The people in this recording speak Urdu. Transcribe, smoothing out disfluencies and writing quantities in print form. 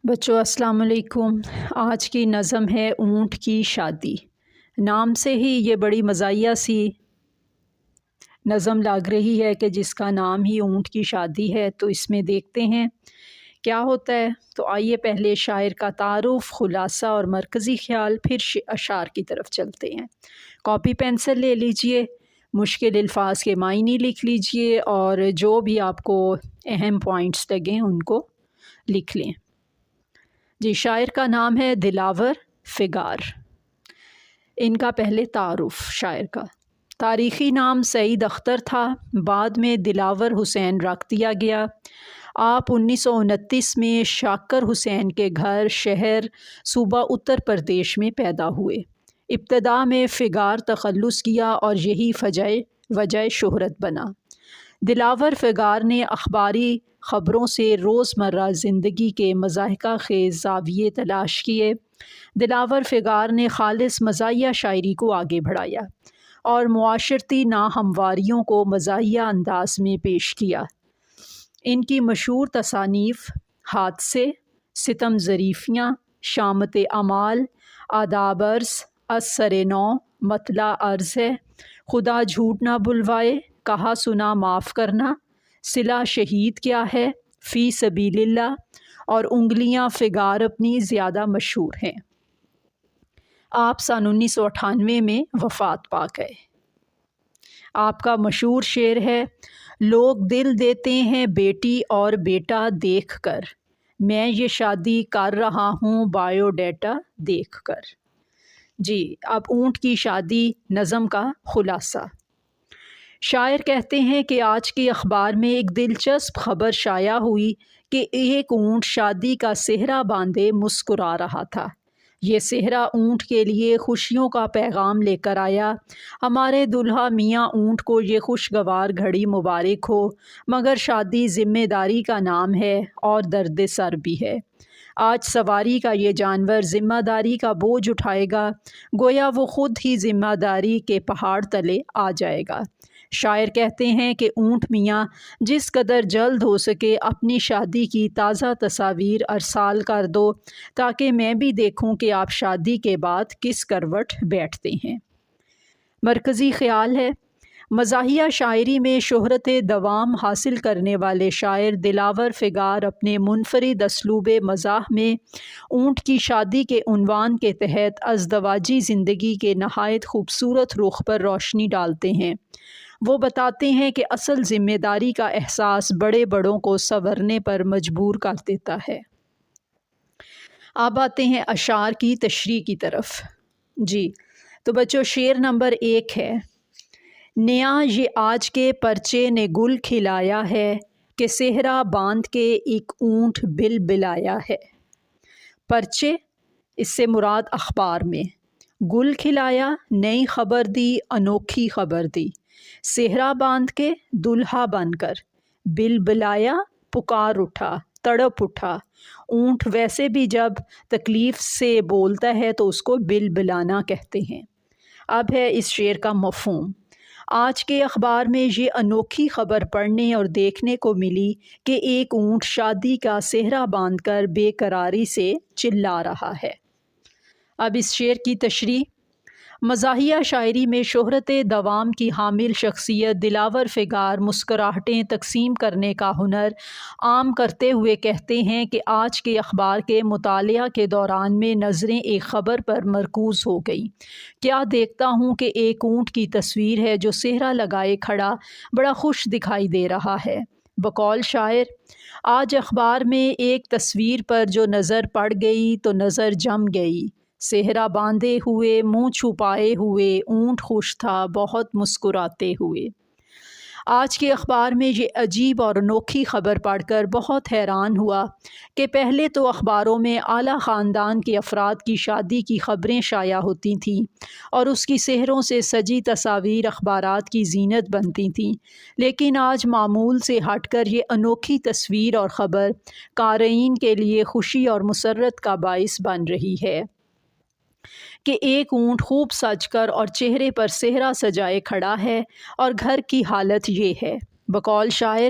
بچوں السلام علیکم۔ آج کی نظم ہے اونٹ کی شادی۔ نام سے ہی یہ بڑی مزاحیہ سی نظم لگ رہی ہے کہ جس کا نام ہی اونٹ کی شادی ہے، تو اس میں دیکھتے ہیں کیا ہوتا ہے۔ تو آئیے پہلے شاعر کا تعارف، خلاصہ اور مرکزی خیال، پھر اشعار کی طرف چلتے ہیں۔ کاپی پینسل لے لیجئے، مشکل الفاظ کے معنی لکھ لیجئے اور جو بھی آپ کو اہم پوائنٹس لگیں ان کو لکھ لیں۔ جی، شاعر کا نام ہے دلاور فگار۔ ان کا پہلے تعارف شاعر کا۔ تاریخی نام سعید اختر تھا، بعد میں دلاور حسین رکھ دیا گیا۔ آپ 1929 میں شاکر حسین کے گھر شہر صوبہ اتر پردیش میں پیدا ہوئے۔ ابتدا میں فگار تخلص کیا اور یہی وجہ شہرت بنا۔ دلاور فگار نے اخباری خبروں سے روزمرہ زندگی کے مضحکہ خیز زاویے تلاش کیے۔ دلاور فگار نے خالص مزاحیہ شاعری کو آگے بڑھایا اور معاشرتی ناہمواریوں کو مزاحیہ انداز میں پیش کیا۔ ان کی مشہور تصانیف حادثے، ستم ظریفیاں، شامت اعمال، آداب عرض، از سر نو، مطلع عرض ہے، خدا جھوٹ نہ بلوائے، کہا سنا معاف کرنا، صلہ شہید کیا ہے، فی سبیل اللہ اور انگلیاں فگار اپنی زیادہ مشہور ہیں۔ آپ سن 1998 میں وفات پا گئے۔ آپ کا مشہور شعر ہے، لوگ دل دیتے ہیں بیٹی اور بیٹا دیکھ کر، میں یہ شادی کر رہا ہوں بایو ڈیٹا دیکھ کر۔ جی، اب اونٹ کی شادی نظم کا خلاصہ۔ شاعر کہتے ہیں کہ آج کے اخبار میں ایک دلچسپ خبر شائع ہوئی کہ ایک اونٹ شادی کا سہرا باندھے مسکرا رہا تھا۔ یہ سہرا اونٹ کے لیے خوشیوں کا پیغام لے کر آیا۔ ہمارے دلہا میاں اونٹ کو یہ خوشگوار گھڑی مبارک ہو، مگر شادی ذمہ داری کا نام ہے اور درد سر بھی ہے۔ آج سواری کا یہ جانور ذمہ داری کا بوجھ اٹھائے گا، گویا وہ خود ہی ذمہ داری کے پہاڑ تلے آ جائے گا۔ شاعر کہتے ہیں کہ اونٹ میاں جس قدر جلد ہو سکے اپنی شادی کی تازہ تصاویر ارسال کر دو، تاکہ میں بھی دیکھوں کہ آپ شادی کے بعد کس کروٹ بیٹھتے ہیں۔ مرکزی خیال ہے، مزاحیہ شاعری میں شہرت دوام حاصل کرنے والے شاعر دلاور فگار اپنے منفرد اسلوب مزاح میں اونٹ کی شادی کے عنوان کے تحت ازدواجی زندگی کے نہایت خوبصورت رخ پر روشنی ڈالتے ہیں۔ وہ بتاتے ہیں کہ اصل ذمہ داری کا احساس بڑے بڑوں کو سنورنے پر مجبور کر دیتا ہے۔ اب آتے ہیں اشعار کی تشریح کی طرف۔ جی، تو بچوں شعر نمبر 1 ہے، نیا یہ آج کے پرچے نے گل کھلایا ہے کہ صحرا باندھ کے ایک اونٹ بل بلایا ہے۔ پرچے، اس سے مراد اخبار میں، گل کھلایا نئی خبر دی، انوکھی خبر دی، صحرا باندھ کے دلہا بن کر، بل بلایا پکار اٹھا، تڑپ اٹھا۔ اونٹ ویسے بھی جب تکلیف سے بولتا ہے تو اس کو بل بلانا کہتے ہیں۔ اب ہے اس شعر کا مفہوم۔ آج کے اخبار میں یہ انوکھی خبر پڑھنے اور دیکھنے کو ملی کہ ایک اونٹ شادی کا سہرا باندھ کر بے قراری سے چلا رہا ہے۔ اب اس شعر کی تشریح۔ مزاحیہ شاعری میں شہرت دوام کی حامل شخصیت دلاور فگار مسکراہٹیں تقسیم کرنے کا ہنر عام کرتے ہوئے کہتے ہیں کہ آج کے اخبار کے مطالعہ کے دوران میں نظریں ایک خبر پر مرکوز ہو گئیں۔ کیا دیکھتا ہوں کہ ایک اونٹ کی تصویر ہے جو صحرا لگائے کھڑا بڑا خوش دکھائی دے رہا ہے۔ بقول شاعر، آج اخبار میں ایک تصویر پر جو نظر پڑ گئی تو نظر جم گئی۔ صحرا باندھے ہوئے، منہ چھپائے ہوئے، اونٹ خوش تھا بہت مسکراتے ہوئے۔ آج کے اخبار میں یہ عجیب اور انوکھی خبر پڑھ کر بہت حیران ہوا کہ پہلے تو اخباروں میں اعلیٰ خاندان کے افراد کی شادی کی خبریں شائع ہوتی تھیں اور اس کی صحروں سے سجی تصاویر اخبارات کی زینت بنتی تھیں، لیکن آج معمول سے ہٹ کر یہ انوکھی تصویر اور خبر قارئین کے لیے خوشی اور مسرت کا باعث بن رہی ہے کہ ایک اونٹ خوب سج کر اور چہرے پر صحرا سجائے کھڑا ہے اور گھر کی حالت یہ ہے۔ بقول شاعر،